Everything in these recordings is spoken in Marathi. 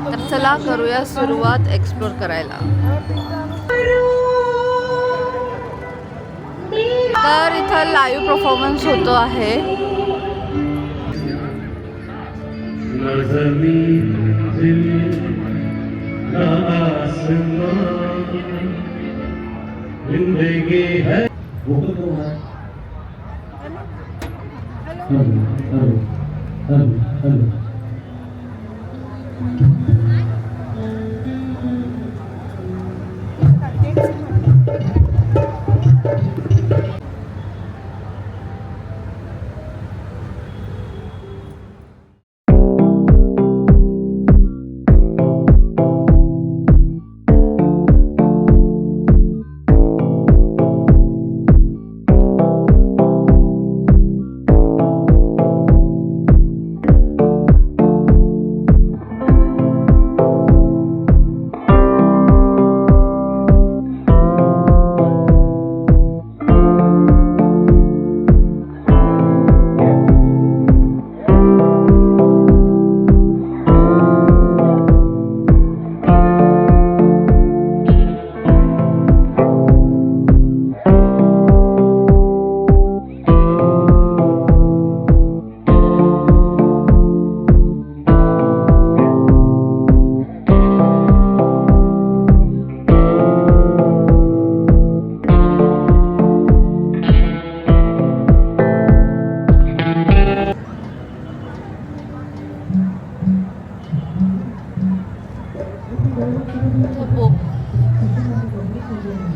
तर चला करूया सुरुवात एक्सप्लोर करायला. तर इथं लाईव्ह परफॉर्मन्स होतो आहे.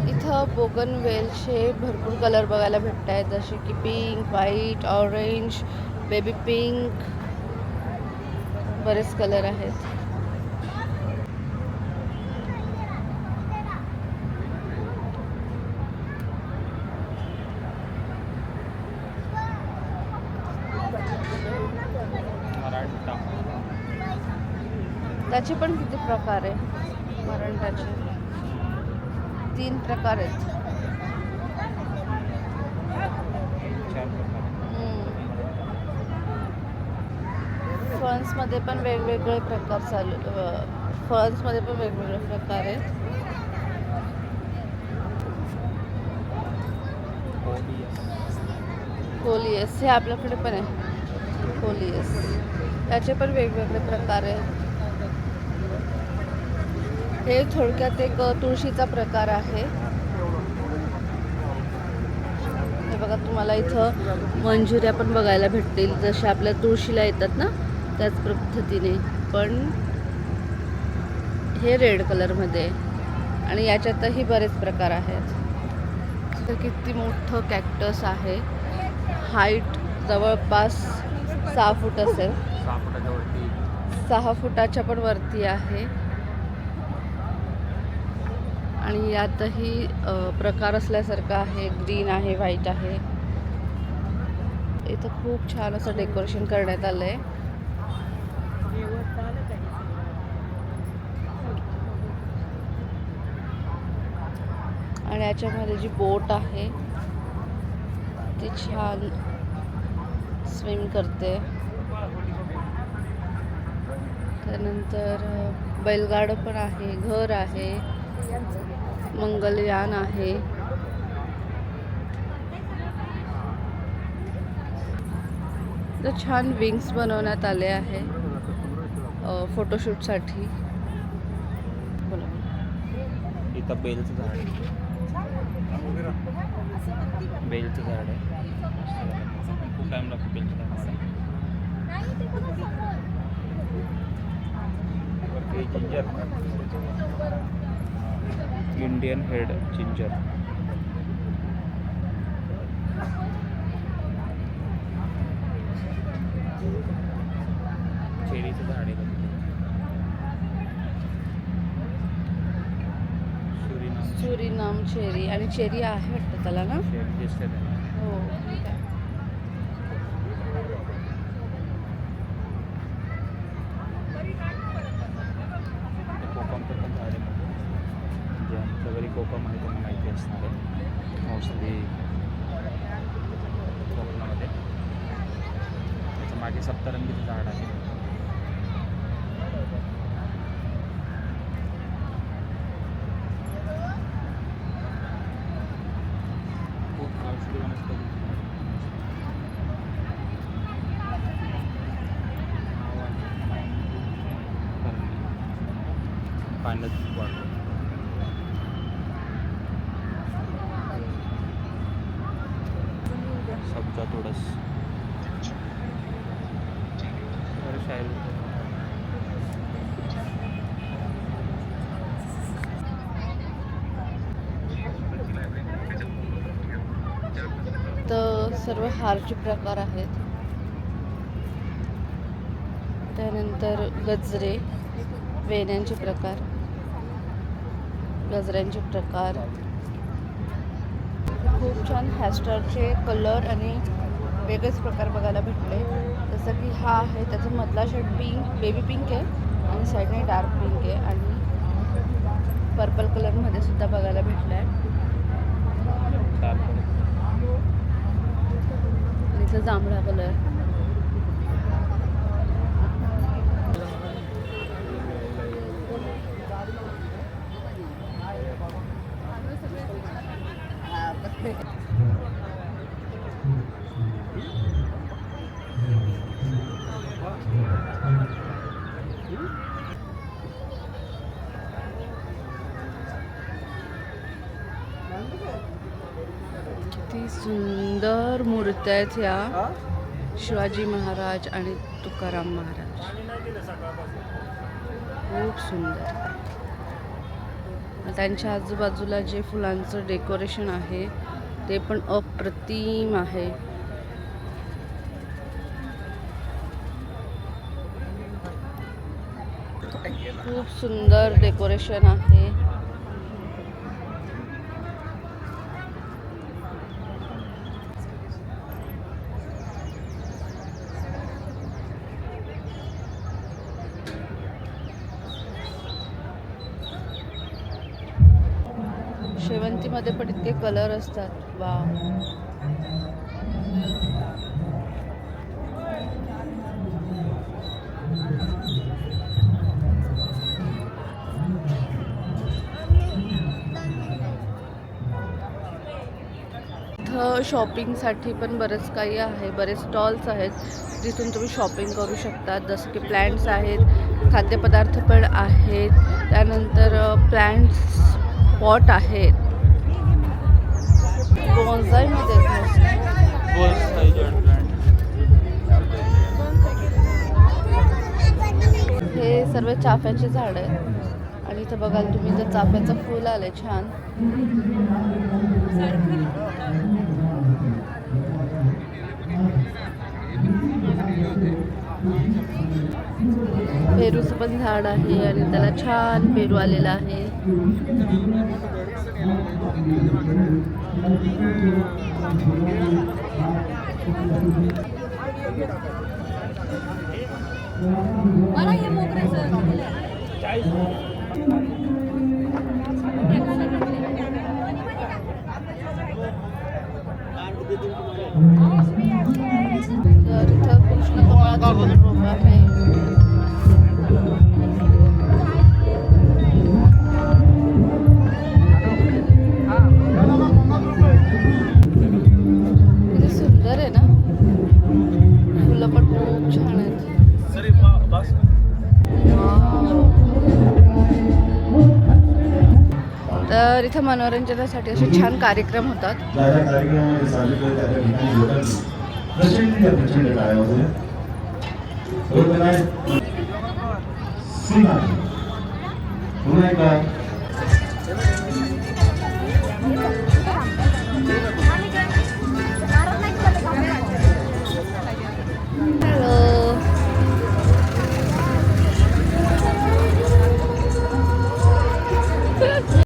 इथं बोगनवेलचे भरपूर कलर बघायला भेटत आहेत, जसे की pink, white, orange, baby pink, बरेच कलर आहेत. त्याचे पण किती प्रकार आहे मराठाचे? 3 प्रकार आहेत. फन्समध्ये पण वेगवेगळे प्रकार फन्समध्ये पण वेगवेगळे प्रकार आहेत. कोलियस हे आपल्याकडे पण आहे. कोलियस त्याचे पण वेगवेगळे प्रकार आहेत. हे थोडक्यात एक तुळशीचा प्रकार आहे. हे बघा, तुम्हाला इथं मंजुऱ्या पण बघायला भेटतील, जसे आपल्या तुळशीला येतात ना त्याच पद्धतीने, पण हे रेड कलरमध्ये आणि याच्यातही बरेच प्रकार आहेत. तर किती मोठं कॅक्टस आहे. हाईट जवळपास 6 फूट असेल. 6 फुटाच्या पण वरती आहे. आणि यातही प्रकार असल्यासारखं आहे. ग्रीन आहे, व्हाईट आहे. इथं खूप छान असं डेकोरेशन करण्यात आलं आहे. आणि याच्यामध्ये जी बोट आहे ती छान स्विम करते. त्यानंतर बैलगाडं पण आहे, घर आहे, मंगलयान आहे. तर छान विंग्स बनवण्यात आले आहे फोटोशूटसाठी. इथं बेलचं झाड आहे. बेलचं झाड आहे. खूप टाइम लागतो बेलचं झाड. Ginger, Indian head ginger. चेरीचं झाड आहे. सुरीनाम चेरी, आणि चेरी आहे वाटतं त्याला ना. हो. कोकमचं पण झाड आहे. ज्यांचं घरी कोकम आहे त्यांना माहिती असणार आहे. मोस्टली कोकणामध्ये त्याच्या मागे सप्तरंगीचं झाड आहे. पाण्यात वाटतो. सब्जा थोडस तर सर्व हारचे प्रकार आहेत. त्यानंतर गजरे, वेण्यांचे प्रकार, गजऱ्यांचे प्रकार, खूप छान हेअरस्टाईलचे कलर आणि वेगळेच प्रकार बघायला भेटले. जसं की हा आहे, त्याचा मधला शेड पिंक, बेबी पिंक आहे आणि साईडने डार्क पिंक आहे आणि पर्पल कलरमध्ये सुद्धा बघायला भेटला आहे. आणि इथं जांभळा कलर. किती सुंदर मूर्त्या आहेत ह्या, शिवाजी महाराज आणि तुकाराम महाराज. खूप सुंदर. त्यांच्या आजूबाजूला जे फुलांचं डेकोरेशन आहे ते पण अप्रतिम आहे. खूप सुंदर डेकोरेशन आहे. शेवंतीमध्ये पण इतके कलर असतात. वाव. इथं शॉपिंगसाठी पण बरंच काही आहे. बरेच स्टॉल्स आहेत जिथून तुम्ही शॉपिंग करू शकता. जसं की प्लॅन्ट्स आहेत, खाद्यपदार्थ पण आहेत, त्यानंतर प्लॅन्ट्स पॉट आहेत. बोन्साईमध्ये हे सर्व चाफ्याचे झाड आहेत आणि इथं बघाल तुम्ही तर चाफ्याचं फूल आलंय छान. पेरूचं पण झाड आहे आणि त्याला छान पेरू आलेला आहे. तर इथं कृष्ण कमळाचं रोप आहे. किती सुंदर आहे ना, फुलं पण खूप छान आहेत. तर इथं मनोरंजनासाठी असे छान कार्यक्रम होतात. पुन्हा एकदा